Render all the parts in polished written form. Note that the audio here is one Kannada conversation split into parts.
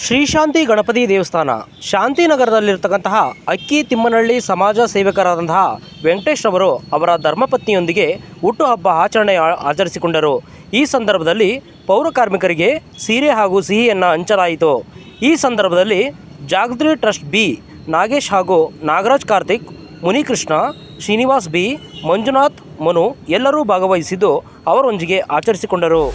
ಶ್ರೀ ಶಾಂತಿ ಗಣಪತಿ ದೇವಸ್ಥಾನ ಶಾಂತಿನಗರದಲ್ಲಿರ್ತಕ್ಕಂತಹ ಅಕ್ಕಿ ತಿಮ್ಮನಹಳ್ಳಿ ಸಮಾಜ ಸೇವಕರಾದಂತಹ ವೆಂಕಟೇಶ್ ರವರು ಅವರ ಧರ್ಮಪತ್ನಿಯೊಂದಿಗೆ ಹುಟ್ಟುಹಬ್ಬ ಆಚರಣೆ ಆಚರಿಸಿಕೊಂಡರು. ಈ ಸಂದರ್ಭದಲ್ಲಿ ಪೌರ ಕಾರ್ಮಿಕರಿಗೆ ಸೀರೆ ಹಾಗೂ ಸಿಹಿಯನ್ನು ಹಂಚಲಾಯಿತು. ಈ ಸಂದರ್ಭದಲ್ಲಿ ಜಾಗೃತಿ ಟ್ರಸ್ಟ್ ಬಿ ನಾಗೇಶ್ ಹಾಗೂ ನಾಗರಾಜ್ ಕಾರ್ತಿಕ್, ಮುನಿಕೃಷ್ಣ, ಶ್ರೀನಿವಾಸ್ ಬಿ, ಮಂಜುನಾಥ್, ಮನು ಎಲ್ಲರೂ ಭಾಗವಹಿಸಿದ್ದು ಅವರೊಂದಿಗೆ ಆಚರಿಸಿಕೊಂಡರು.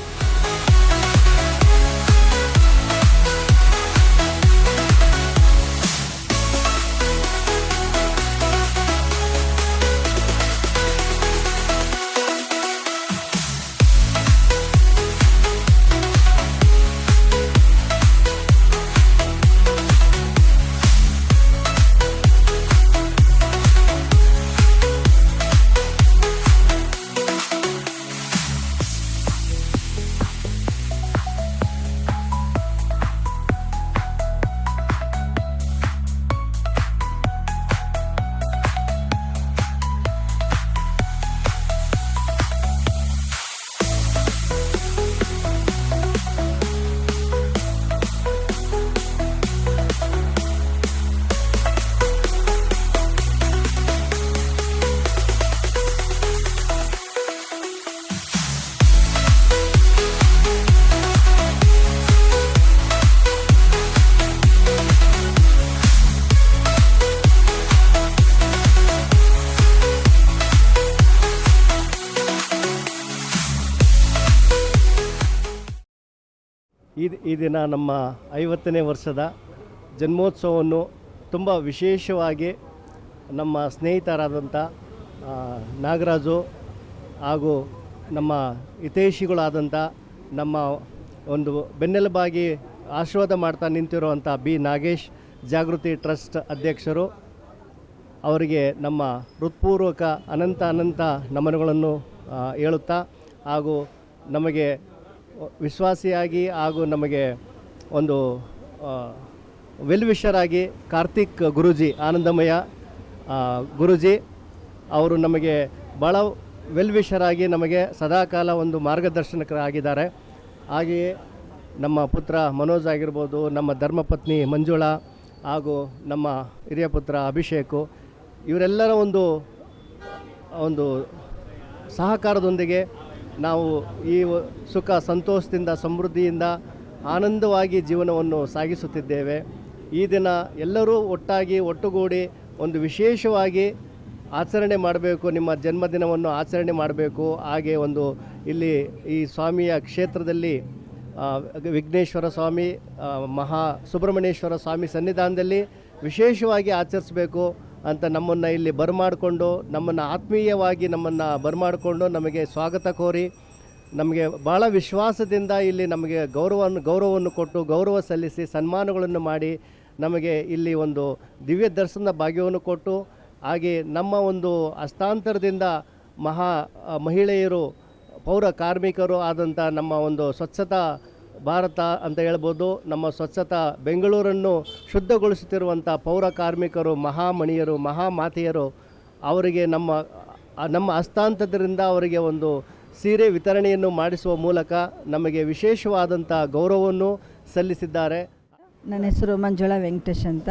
ಈ ದಿನ ನಮ್ಮ 50ನೇ ವರ್ಷದ ಜನ್ಮೋತ್ಸವವನ್ನು ತುಂಬ ವಿಶೇಷವಾಗಿ ನಮ್ಮ ಸ್ನೇಹಿತರಾದಂಥ ನಾಗರಾಜು ಹಾಗೂ ನಮ್ಮ ಹಿತೈಷಿಗಳಾದಂಥ ನಮ್ಮ ಒಂದು ಬೆನ್ನೆಲುಬಾಗಿ ಆಶೀರ್ವಾದ ಮಾಡ್ತಾ ನಿಂತಿರುವಂಥ ಬಿ ನಾಗೇಶ್ ಜಾಗೃತಿ ಟ್ರಸ್ಟ್ ಅಧ್ಯಕ್ಷರು ಅವರಿಗೆ ನಮ್ಮ ಹೃತ್ಪೂರ್ವಕ ಅನಂತ ನಮನಗಳನ್ನು ಹೇಳುತ್ತಾ ಹಾಗೂ ನಮಗೆ ವಿಶ್ವಾಸಿಯಾಗಿ ಹಾಗೂ ನಮಗೆ ಒಂದು ವೆಲ್ವಿಷರಾಗಿ ಕಾರ್ತಿಕ್ ಗುರೂಜಿ, ಆನಂದಮಯ ಗುರೂಜಿ ಅವರು ನಮಗೆ ಭಾಳ ವೆಲ್ವಿಷರಾಗಿ ನಮಗೆ ಸದಾಕಾಲ ಒಂದು ಮಾರ್ಗದರ್ಶನಕರಾಗಿದ್ದಾರೆ. ಹಾಗೆಯೇ ನಮ್ಮ ಪುತ್ರ ಮನೋಜ್ ಆಗಿರ್ಬೋದು, ನಮ್ಮ ಧರ್ಮಪತ್ನಿ ಮಂಜುಳಾ ಹಾಗೂ ನಮ್ಮ ಹಿರಿಯ ಪುತ್ರ ಅಭಿಷೇಕು, ಇವರೆಲ್ಲರ ಒಂದು ಸಹಕಾರದೊಂದಿಗೆ ನಾವು ಈ ಸುಖ ಸಂತೋಷದಿಂದ ಸಮೃದ್ಧಿಯಿಂದ ಆನಂದವಾಗಿ ಜೀವನವನ್ನು ಸಾಗಿಸುತ್ತಿದ್ದೇವೆ. ಈ ದಿನ ಎಲ್ಲರೂ ಒಟ್ಟುಗೂಡಿ ಒಂದು ವಿಶೇಷವಾಗಿ ಆಚರಣೆ ಮಾಡಬೇಕು, ನಿಮ್ಮ ಜನ್ಮದಿನವನ್ನು ಆಚರಣೆ ಮಾಡಬೇಕು. ಹಾಗೆ ಒಂದು ಇಲ್ಲಿ ಈ ಸ್ವಾಮಿಯ ಕ್ಷೇತ್ರದಲ್ಲಿ ವಿಘ್ನೇಶ್ವರ ಸ್ವಾಮಿ, ಮಹಾ ಸುಬ್ರಹ್ಮಣ್ಯೇಶ್ವರ ಸ್ವಾಮಿ ಸನ್ನಿಧಾನದಲ್ಲಿ ವಿಶೇಷವಾಗಿ ಆಚರಿಸಬೇಕು ಅಂತ ನಮ್ಮನ್ನು ಇಲ್ಲಿ ಬರಮಾಡಿಕೊಂಡು, ನಮ್ಮನ್ನು ಆತ್ಮೀಯವಾಗಿ ಬರಮಾಡಿಕೊಂಡು ನಮಗೆ ಸ್ವಾಗತ ಕೋರಿ, ನಮಗೆ ಭಾಳ ವಿಶ್ವಾಸದಿಂದ ಇಲ್ಲಿ ನಮಗೆ ಗೌರವವನ್ನು ಕೊಟ್ಟು ಗೌರವ ಸಲ್ಲಿಸಿ ಸನ್ಮಾನಗಳನ್ನು ಮಾಡಿ ನಮಗೆ ಇಲ್ಲಿ ಒಂದು ದಿವ್ಯ ದರ್ಶನದ ಭಾಗ್ಯವನ್ನು ಕೊಟ್ಟು, ಹಾಗೆ ನಮ್ಮ ಒಂದು ಹಸ್ತಾಂತರದಿಂದ ಮಹಿಳೆಯರು ಪೌರ ಕಾರ್ಮಿಕರು ಆದಂಥ ನಮ್ಮ ಒಂದು ಸ್ವಚ್ಛತಾ ಭಾರತ ಅಂತ ಹೇಳ್ಬೋದು, ನಮ್ಮ ಸ್ವಚ್ಛತಾ ಬೆಂಗಳೂರನ್ನು ಶುದ್ಧಗೊಳಿಸುತ್ತಿರುವಂಥ ಪೌರ ಕಾರ್ಮಿಕರು, ಮಹಾಮಣಿಯರು, ಮಹಾಮಾತೆಯರು, ಅವರಿಗೆ ನಮ್ಮ ಹಸ್ತಾಂತರದಿಂದ ಅವರಿಗೆ ಒಂದು ಸೀರೆ ವಿತರಣೆಯನ್ನು ಮಾಡಿಸುವ ಮೂಲಕ ನಮಗೆ ವಿಶೇಷವಾದಂಥ ಗೌರವವನ್ನು ಸಲ್ಲಿಸಿದ್ದಾರೆ. ನನ್ನ ಹೆಸರು ಮಂಜುಳಾ ವೆಂಕಟೇಶ್ ಅಂತ.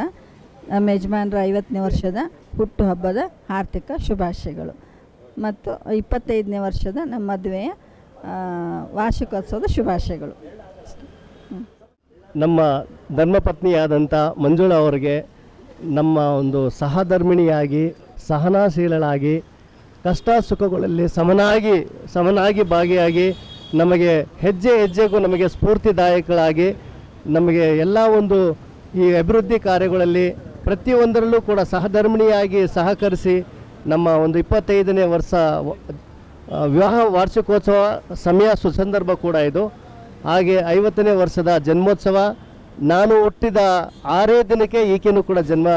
ನಮ್ಮ ಯಜಮಾನರ 50ನೇ ವರ್ಷದ ಹುಟ್ಟುಹಬ್ಬದ ಆರ್ಥಿಕ ಶುಭಾಶಯಗಳು ಮತ್ತು 25ನೇ ವರ್ಷದ ನಮ್ಮ ಮದುವೆಯ ವಾರ್ಷಿಕೋತ್ಸವದ ಶುಭಾಶಯಗಳು. ನಮ್ಮ ಧರ್ಮಪತ್ನಿಯಾದಂಥ ಮಂಜುಳಾ ಅವರಿಗೆ ನಮ್ಮ ಒಂದು ಸಹಧರ್ಮಿಣಿಯಾಗಿ, ಸಹನಾಶೀಲಳಾಗಿ, ಕಷ್ಟ ಸುಖಗಳಲ್ಲಿ ಸಮನಾಗಿ ಭಾಗಿಯಾಗಿ ನಮಗೆ ಹೆಜ್ಜೆಗೂ ನಮಗೆ ಸ್ಫೂರ್ತಿದಾಯಕಳಾಗಿ, ನಮಗೆ ಎಲ್ಲ ಒಂದು ಈ ಅಭಿವೃದ್ಧಿ ಕಾರ್ಯಗಳಲ್ಲಿ ಪ್ರತಿಯೊಂದರಲ್ಲೂ ಕೂಡ ಸಹಧರ್ಮಿಣಿಯಾಗಿ ಸಹಕರಿಸಿ ನಮ್ಮ ಒಂದು 25ನೇ ವರ್ಷ ವಿವಾಹ ವಾರ್ಷಿಕೋತ್ಸವ ಸಮಯ ಸುಸಂದರ್ಭ ಕೂಡ ಇದು. ಹಾಗೆ 50ನೇ ವರ್ಷದ ಜನ್ಮೋತ್ಸವ. ನಾನು ಹುಟ್ಟಿದ 6 ದಿನಕ್ಕೆ ಈಕೆನೂ ಕೂಡ ಜನ್ಮ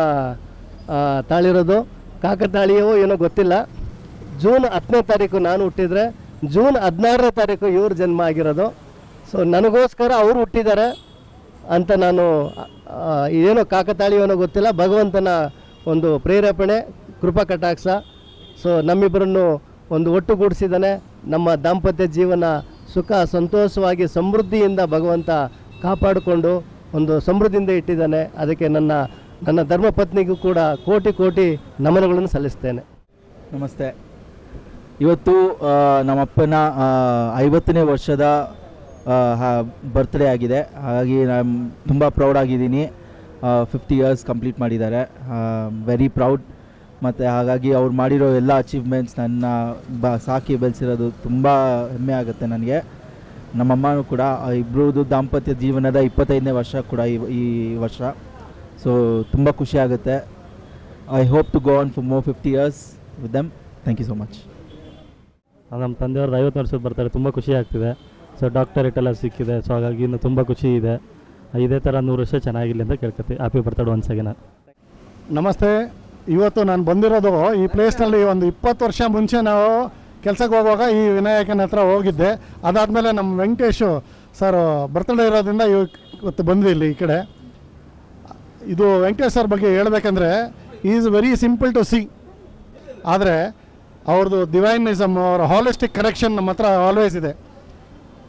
ತಾಳಿರೋದು. ಕಾಕತಾಳೀಯವೋ ಏನೋ ಗೊತ್ತಿಲ್ಲ. ಜೂನ್ 10ನೇ ತಾರೀಕು ನಾನು ಹುಟ್ಟಿದರೆ ಜೂನ್ 16ನೇ ತಾರೀಕು ಇವ್ರ ಜನ್ಮ ಆಗಿರೋದು. ಸೊ ನನಗೋಸ್ಕರ ಅವರು ಹುಟ್ಟಿದ್ದಾರೆ ಅಂತ ನಾನು ಏನೋ ಕಾಕತಾಳೀಯವನೋ ಗೊತ್ತಿಲ್ಲ, ಭಗವಂತನ ಒಂದು ಪ್ರೇರೇಪಣೆ, ಕೃಪಾ ಕಟಾಕ್ಷ. ಸೊ ನಮ್ಮಿಬ್ಬರನ್ನು ಒಂದು ಒಟ್ಟುಗೂಡಿಸಿದ್ದಾನೆ. ನಮ್ಮ ದಾಂಪತ್ಯ ಜೀವನ ಸುಖ ಸಂತೋಷವಾಗಿ ಸಮೃದ್ಧಿಯಿಂದ ಭಗವಂತ ಕಾಪಾಡಿಕೊಂಡು ಒಂದು ಸಮೃದ್ಧಿಯಿಂದ ಇಟ್ಟಿದ್ದಾನೆ. ಅದಕ್ಕೆ ನನ್ನ ಧರ್ಮಪತ್ನಿಗೂ ಕೂಡ ಕೋಟಿ ಕೋಟಿ ನಮನಗಳನ್ನು ಸಲ್ಲಿಸ್ತೇನೆ. ನಮಸ್ತೆ. ಇವತ್ತು ನಮ್ಮಪ್ಪನ 50ನೇ ವರ್ಷದ ಬರ್ತ್ಡೇ ಆಗಿದೆ. ಹಾಗಾಗಿ ನಾನು ತುಂಬ ಪ್ರೌಡಾಗಿದ್ದೀನಿ. 50 ಇಯರ್ಸ್ ಕಂಪ್ಲೀಟ್ ಮಾಡಿದ್ದಾರೆ. Very proud. ಮತ್ತು ಹಾಗಾಗಿ ಅವ್ರು ಮಾಡಿರೋ ಎಲ್ಲ ಅಚೀವ್ಮೆಂಟ್ಸ್ ನನ್ನ ಸಾಕಿ ಬೆಳೆಸಿರೋದು ತುಂಬ ಹೆಮ್ಮೆ ಆಗುತ್ತೆ ನನಗೆ. ನಮ್ಮಮ್ಮನೂ ಕೂಡ ಇಬ್ಬರದು ದಾಂಪತ್ಯ ಜೀವನದ 25ನೇ ವರ್ಷ ಕೂಡ ಈ ವರ್ಷ. ಸೊ ತುಂಬ ಖುಷಿ ಆಗುತ್ತೆ. I hope to go on for more 50 years with them. Thank you so much. ನಮ್ಮ ತಂದೆಯವ್ರದ್ದು 50 ವರ್ಷದ ಬರ್ತಾರೆ. ತುಂಬ ಖುಷಿ ಆಗ್ತಿದೆ. ಸೊ ಡಾಕ್ಟರೇಟ್ ಎಲ್ಲ ಸಿಕ್ಕಿದೆ. ಸೊ ಹಾಗಾಗಿ ಇನ್ನು ತುಂಬ ಖುಷಿ ಇದೆ. ಇದೇ ಥರ 100 ವರ್ಷ ಚೆನ್ನಾಗಿರಲಿ ಅಂತ ಕೇಳ್ಕೊತೀವಿ. Happy birthday once again. ನಮಸ್ತೆ. ಇವತ್ತು ನಾನು ಬಂದಿರೋದು ಈ ಪ್ಲೇಸ್ನಲ್ಲಿ ಒಂದು 20 ವರ್ಷ ಮುಂಚೆ ನಾವು ಕೆಲಸಕ್ಕೆ ಹೋಗುವಾಗ ಈ ವಿನಾಯಕನ ಹತ್ರ ಹೋಗಿದ್ದೆ. ಅದಾದಮೇಲೆ ನಮ್ಮ ವೆಂಕಟೇಶು ಸರ್ ಬರ್ತ್ಡೇ ಇರೋದ್ರಿಂದ ಇವತ್ತು ಬಂದ್ವಿ ಇಲ್ಲಿ ಈ ಕಡೆ. ಇದು ವೆಂಕಟೇಶ್ ಸರ್ ಬಗ್ಗೆ ಹೇಳಬೇಕಂದ್ರೆ is very simple to see. ಆದರೆ ಅವ್ರದ್ದು ಡಿವೈನಿಸಮ್, ಅವರ ಹಾಲಿಸ್ಟಿಕ್ ಕರೆಕ್ಷನ್ ನಮ್ಮ ಹತ್ರ ಆಲ್ವೇಸ್ ಇದೆ.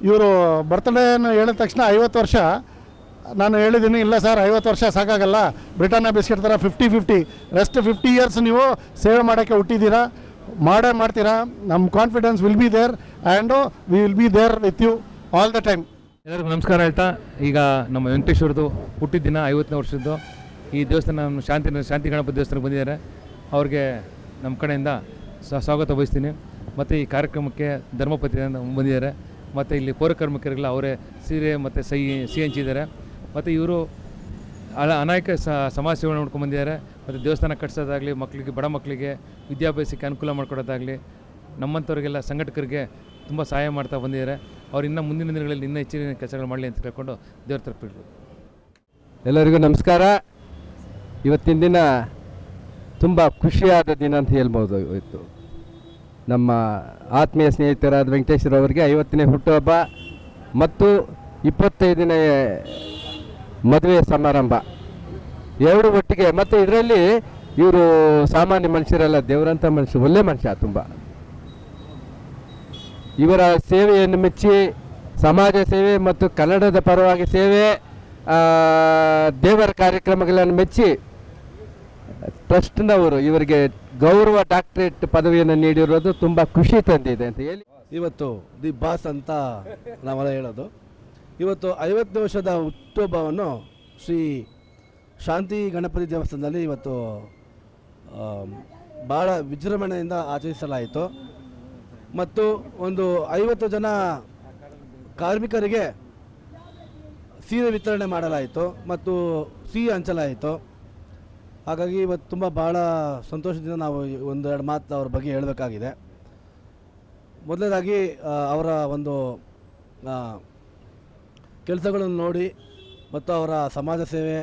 ಇವರು ಬರ್ತ್ಡೇನ ಹೇಳಿದ ತಕ್ಷಣ 50 ವರ್ಷ ನಾನು ಹೇಳಿದ್ದೀನಿ, ಇಲ್ಲ ಸರ್ 50 ವರ್ಷ ಸಾಕಾಗಲ್ಲ, ಬ್ರಿಟಾನಿಯಾ ಬಿಸ್ಕೆಟ್ ಥರ 50-50 ರೆಸ್ಟ್ 50 ಇಯರ್ಸ್ ನೀವು ಸೇವೆ ಮಾಡೋಕ್ಕೆ ಹುಟ್ಟಿದ್ದೀರಾ, ಮಾಡ್ತೀರಾ. ನಮ್ಮ confidence will be there and we will be there with you all the time. ಎಲ್ಲರಿಗೂ ನಮಸ್ಕಾರ ಹೇಳ್ತಾ, ಈಗ ನಮ್ಮ ವೆಂಕಟೇಶ್ವರದು ಹುಟ್ಟಿದ ದಿನ 50ನೇ ವರ್ಷದ್ದು. ಈ ದೇವಸ್ಥಾನ ಶಾಂತಿ ಗಣಪತಿ ದೇವಸ್ಥಾನಕ್ಕೆ ಬಂದಿದ್ದಾರೆ. ಅವ್ರಿಗೆ ನಮ್ಮ ಕಡೆಯಿಂದ ಸ್ವಾಗತ ಬಯಸ್ತೀನಿ. ಮತ್ತು ಈ ಕಾರ್ಯಕ್ರಮಕ್ಕೆ ಧರ್ಮಪತಿ ಬಂದಿದ್ದಾರೆ. ಮತ್ತು ಇಲ್ಲಿ ಪೌರಕರ್ಮಿಕರಿಗೆಲ್ಲ ಅವರೇ ಸೀರೆ ಮತ್ತು ಸಿಹಿ ಹಂಚಿದ್ದಾರೆ. ಮತ್ತು ಇವರು ಅನೇಕ ಸಮಾಜ ಸೇವೆ ನೋಡ್ಕೊಂಡು ಬಂದಿದ್ದಾರೆ. ಮತ್ತು ದೇವಸ್ಥಾನ ಕಟ್ಸೋದಾಗಲಿ, ಮಕ್ಕಳಿಗೆ, ಬಡ ಮಕ್ಕಳಿಗೆ ವಿದ್ಯಾಭ್ಯಾಸಕ್ಕೆ ಅನುಕೂಲ ಮಾಡಿಕೊಡೋದಾಗಲಿ, ನಮ್ಮಂಥವ್ರಿಗೆಲ್ಲ ಸಂಘಟಕರಿಗೆ ತುಂಬ ಸಹಾಯ ಮಾಡ್ತಾ ಬಂದಿದ್ದಾರೆ. ಅವ್ರು ಇನ್ನೂ ಮುಂದಿನ ದಿನಗಳಲ್ಲಿ ಇನ್ನೂ ಹೆಚ್ಚಿನ ಕೆಲಸಗಳು ಮಾಡಲಿ ಅಂತ ಕೇಳ್ಕೊಂಡು ದೇವ್ರ ತಲುಪಿದ್ರು. ಎಲ್ಲರಿಗೂ ನಮಸ್ಕಾರ. ಇವತ್ತಿನ ದಿನ ತುಂಬ ಖುಷಿಯಾದ ದಿನ ಅಂತ ಹೇಳ್ಬೋದು. ಇವತ್ತು ನಮ್ಮ ಆತ್ಮೀಯ ಸ್ನೇಹಿತರಾದ ವೆಂಕಟೇಶ್ವರವರಿಗೆ 50ನೇ ಹುಟ್ಟುಹಬ್ಬ ಮತ್ತು 25ನೇ ಮದುವೆ ಸಮಾರಂಭ ಎರಡು ಒಟ್ಟಿಗೆ. ಮತ್ತು ಇದರಲ್ಲಿ ಇವರು ಸಾಮಾನ್ಯ ಮನುಷ್ಯರಲ್ಲ, ದೇವರಂಥ ಮನುಷ್ಯರು, ಒಳ್ಳೆ ಮನುಷ್ಯ. ತುಂಬ ಇವರ ಸೇವೆಯನ್ನು ಮೆಚ್ಚಿ ಸಮಾಜ ಸೇವೆ ಮತ್ತು ಕನ್ನಡದ ಪರವಾಗಿ ಸೇವೆ, ದೇವರ ಕಾರ್ಯಕ್ರಮಗಳನ್ನು ಮೆಚ್ಚಿ ಟ್ರಸ್ಟ್ನವರು ಇವರಿಗೆ ಗೌರವ ಡಾಕ್ಟರೇಟ್ ಪದವಿಯನ್ನು ನೀಡಿರೋದು ತುಂಬ ಖುಷಿ ತಂದಿದೆ ಅಂತ ಹೇಳಿ ಇವತ್ತು ದಿ ಬಾಸ್ ಅಂತ ನಾವೆಲ್ಲ ಹೇಳೋದು. ಇವತ್ತು 50ನೇ ವರ್ಷದ ಹುಟ್ಟುಹಬ್ಬವನ್ನು ಶ್ರೀ ಶಾಂತಿ ಗಣಪತಿ ದೇವಸ್ಥಾನದಲ್ಲಿ ಇವತ್ತು ಭಾಳ ವಿಜೃಂಭಣೆಯಿಂದ ಆಚರಿಸಲಾಯಿತು. ಮತ್ತು ಒಂದು 50 ಜನ ಕಾರ್ಮಿಕರಿಗೆ ಸೀರೆ ವಿತರಣೆ ಮಾಡಲಾಯಿತು ಮತ್ತು ಸಿಹಿ ಹಂಚಲಾಯಿತು. ಹಾಗಾಗಿ ಇವತ್ತು ತುಂಬ ಭಾಳ ಸಂತೋಷದಿಂದ ನಾವು ಒಂದೆರಡು ಮಾತು ಅವ್ರ ಬಗ್ಗೆ ಹೇಳಬೇಕಾಗಿದೆ. ಮೊದಲನೇದಾಗಿ ಅವರ ಒಂದು ಕೆಲಸಗಳನ್ನು ನೋಡಿ ಮತ್ತು ಅವರ ಸಮಾಜ ಸೇವೆ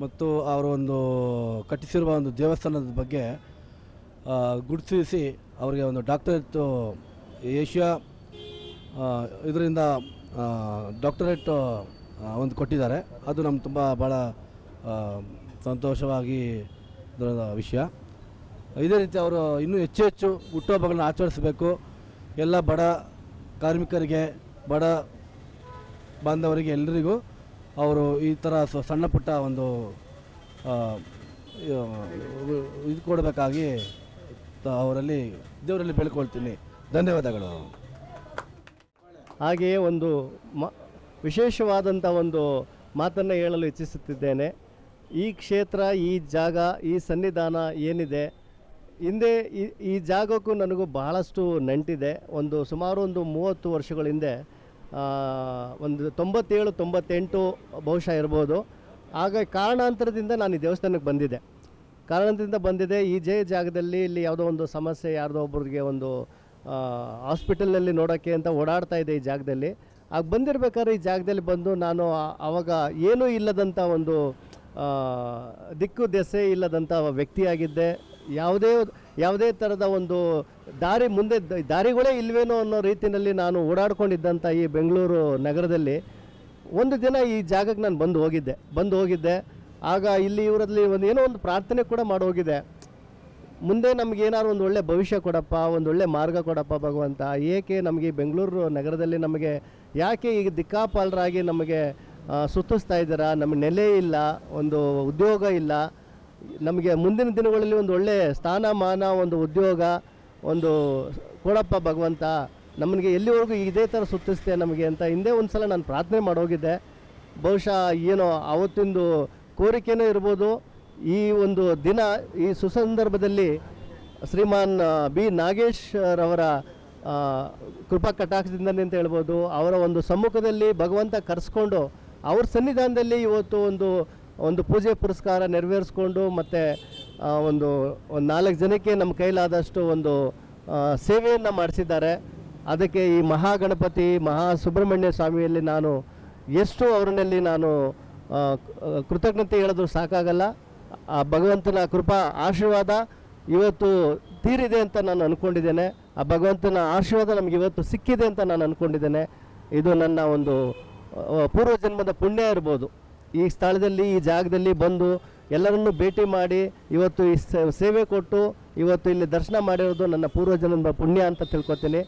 ಮತ್ತು ಅವರ ಒಂದು ಕಟ್ಟಿಸಿರುವ ಒಂದು ದೇವಸ್ಥಾನದ ಬಗ್ಗೆ ಗುರುತಿಸಿ ಅವರಿಗೆ ಒಂದು ಡಾಕ್ಟರೇಟ್ ಏಷ್ಯಾ ಇದರಿಂದ ಡಾಕ್ಟರೇಟ್ ಒಂದು ಕೊಟ್ಟಿದ್ದಾರೆ. ಅದು ನಮ್ಗೆ ತುಂಬ ಭಾಳ ಸಂತೋಷವಾಗಿ ಇದರ ವಿಷಯ. ಇದೇ ರೀತಿ ಅವರು ಇನ್ನೂ ಹೆಚ್ಚು ಹೆಚ್ಚು ಹುಟ್ಟುಹಬ್ಬಗಳನ್ನ ಆಚರಿಸಬೇಕು. ಎಲ್ಲ ಬಡ ಕಾರ್ಮಿಕರಿಗೆ, ಬಡ ಬಾಂಧವರಿಗೆ, ಎಲ್ಲರಿಗೂ ಅವರು ಈ ಥರ ಸಣ್ಣ ಪುಟ್ಟ ಒಂದು ಇದು ಕೊಡಬೇಕಾಗಿ ಅವರಲ್ಲಿ ದೇವರಲ್ಲಿ ಬೇಳ್ಕೊಳ್ತೀನಿ. ಧನ್ಯವಾದಗಳು. ಹಾಗೆಯೇ ಒಂದು ವಿಶೇಷವಾದಂಥ ಒಂದು ಮಾತನ್ನು ಹೇಳಲು ಇಚ್ಛಿಸುತ್ತಿದ್ದೇನೆ. ಈ ಕ್ಷೇತ್ರ, ಈ ಜಾಗ, ಈ ಸನ್ನಿಧಾನ ಏನಿದೆ, ಹಿಂದೆ ಈ ಜಾಗಕ್ಕೂ ನನಗೂ ಬಹಳಷ್ಟು ನಂಟಿದೆ. ಸುಮಾರು 30 ವರ್ಷಗಳ ಹಿಂದೆ, ಒಂದು 97-98 ಬಹುಶಃ ಇರ್ಬೋದು. ಆಗ ಕಾರಣಾಂತರದಿಂದ ನಾನು ಈ ದೇವಸ್ಥಾನಕ್ಕೆ ಬಂದಿದ್ದೆ. ಈ ಜಾಗದಲ್ಲಿ ಇಲ್ಲಿ ಯಾವುದೋ ಒಂದು ಸಮಸ್ಯೆ, ಯಾರ್ದೋ ಒಬ್ಬರಿಗೆ ಒಂದು ಹಾಸ್ಪಿಟಲ್ನಲ್ಲಿ ನೋಡೋಕ್ಕೆ ಅಂತ ಓಡಾಡ್ತಾ ಇದೆ ಈ ಜಾಗದಲ್ಲಿ. ಆಗ ಬಂದಿರಬೇಕಾದ್ರೆ ಈ ಜಾಗದಲ್ಲಿ ಬಂದು ನಾನು ಆವಾಗ ಏನೂ ಇಲ್ಲದಂಥ ಒಂದು ದಿಕ್ಕು ದೆಸೆ ಇಲ್ಲದಂಥ ವ್ಯಕ್ತಿಯಾಗಿದ್ದೆ. ಯಾವುದೇ ಥರದ ಒಂದು ದಾರಿಗಳೇ ಇಲ್ವೇನೋ ಅನ್ನೋ ರೀತಿಯಲ್ಲಿ ನಾನು ಓಡಾಡ್ಕೊಂಡಿದ್ದಂಥ ಈ ಬೆಂಗಳೂರು ನಗರದಲ್ಲಿ ಒಂದು ದಿನ ಈ ಜಾಗಕ್ಕೆ ನಾನು ಬಂದು ಹೋಗಿದ್ದೆ. ಆಗ ಇಲ್ಲಿ ಇವರಲ್ಲಿ ಏನೋ ಒಂದು ಪ್ರಾರ್ಥನೆ ಕೂಡ ಮಾಡಿ ಹೋಗಿದೆ. ಮುಂದೆ ನಮಗೇನಾದ್ರು ಒಂದು ಒಳ್ಳೆ ಭವಿಷ್ಯ ಕೊಡಪ್ಪ, ಒಂದು ಒಳ್ಳೆ ಮಾರ್ಗ ಕೊಡಪ್ಪ ಭಗವಂತ. ಏಕೆ ನಮಗೆ ಬೆಂಗಳೂರು ನಗರದಲ್ಲಿ ಯಾಕೆ ಈಗ ದಿಕ್ಕಾಪಾಲರಾಗಿ ನಮಗೆ ಸುತ್ತಿಸ್ತಾ ಇದ್ದೀರಾ. ನಮಗೆ ನೆಲೆ ಇಲ್ಲ, ಒಂದು ಉದ್ಯೋಗ ಇಲ್ಲ. ನಮಗೆ ಮುಂದಿನ ದಿನಗಳಲ್ಲಿ ಒಂದು ಒಳ್ಳೆಯ ಸ್ಥಾನಮಾನ, ಒಂದು ಉದ್ಯೋಗ, ಒಂದು ಕೊಡಪ್ಪ ಭಗವಂತ, ನಮಗೆ ಎಲ್ಲಿವರೆಗೂ ಇದೇ ಥರ ಸುತ್ತಿಸ್ತೆ ನಮಗೆ ಅಂತ ಹಿಂದೆ ಒಂದು ಸಲ ನಾನು ಪ್ರಾರ್ಥನೆ ಮಾಡೋಗಿದ್ದೆ. ಬಹುಶಃ ಏನೋ ಆವತ್ತಿಂದು ಕೋರಿಕೆನೂ ಇರ್ಬೋದು. ಈ ಒಂದು ದಿನ, ಈ ಸುಸಂದರ್ಭದಲ್ಲಿ ಶ್ರೀಮಾನ್ ಬಿ ನಾಗೇಶ್ ರವರ ಕೃಪಾ ಕಟಾಕ್ಷದಿಂದನೇ ಅಂತ ಹೇಳ್ಬೋದು, ಅವರ ಒಂದು ಸಮ್ಮುಖದಲ್ಲಿ ಭಗವಂತ ಕರೆಸ್ಕೊಂಡು ಅವ್ರ ಸನ್ನಿಧಾನದಲ್ಲಿ ಇವತ್ತು ಒಂದು ಪೂಜೆ ಪುರಸ್ಕಾರ ನೆರವೇರಿಸ್ಕೊಂಡು ಮತ್ತು ಒಂದು 4 ಜನಕ್ಕೆ ನಮ್ಮ ಕೈಲಾದಷ್ಟು ಒಂದು ಸೇವೆಯನ್ನು ಮಾಡಿಸಿದ್ದಾರೆ. ಅದಕ್ಕೆ ಈ ಮಹಾಗಣಪತಿ ಸುಬ್ರಹ್ಮಣ್ಯ ಸ್ವಾಮಿಯಲ್ಲಿ ನಾನು ಎಷ್ಟು ಅವರಲ್ಲಿ ನಾನು ಕೃತಜ್ಞತೆ ಹೇಳಿದ್ರು ಸಾಕಾಗಲ್ಲ. ಆ ಭಗವಂತನ ಕೃಪಾ ಆಶೀರ್ವಾದ ಇವತ್ತು ತೀರಿದೆ ಅಂತ ನಾನು ಅಂದ್ಕೊಂಡಿದ್ದೇನೆ. ಆ ಭಗವಂತನ ಆಶೀರ್ವಾದ ನಮಗೆ ಇವತ್ತು ಸಿಕ್ಕಿದೆ ಅಂತ ನಾನು ಅಂದ್ಕೊಂಡಿದ್ದೇನೆ. ಇದು ನನ್ನ ಒಂದು ಪೂರ್ವಜನ್ಮದ ಪುಣ್ಯ ಇರ್ಬೋದು. ಈ ಸ್ಥಳದಲ್ಲಿ, ಈ ಜಾಗದಲ್ಲಿ ಬಂದು ಎಲ್ಲರನ್ನೂ ಭೇಟಿ ಮಾಡಿ ಇವತ್ತು ಈ ಸೇವೆ ಕೊಟ್ಟು ಇವತ್ತು ಇಲ್ಲಿ ದರ್ಶನ ಮಾಡಿರೋದು ನನ್ನ ಪೂರ್ವಜನ್ಮದ ಪುಣ್ಯ ಅಂತ ತಿಳ್ಕೊತೀನಿ.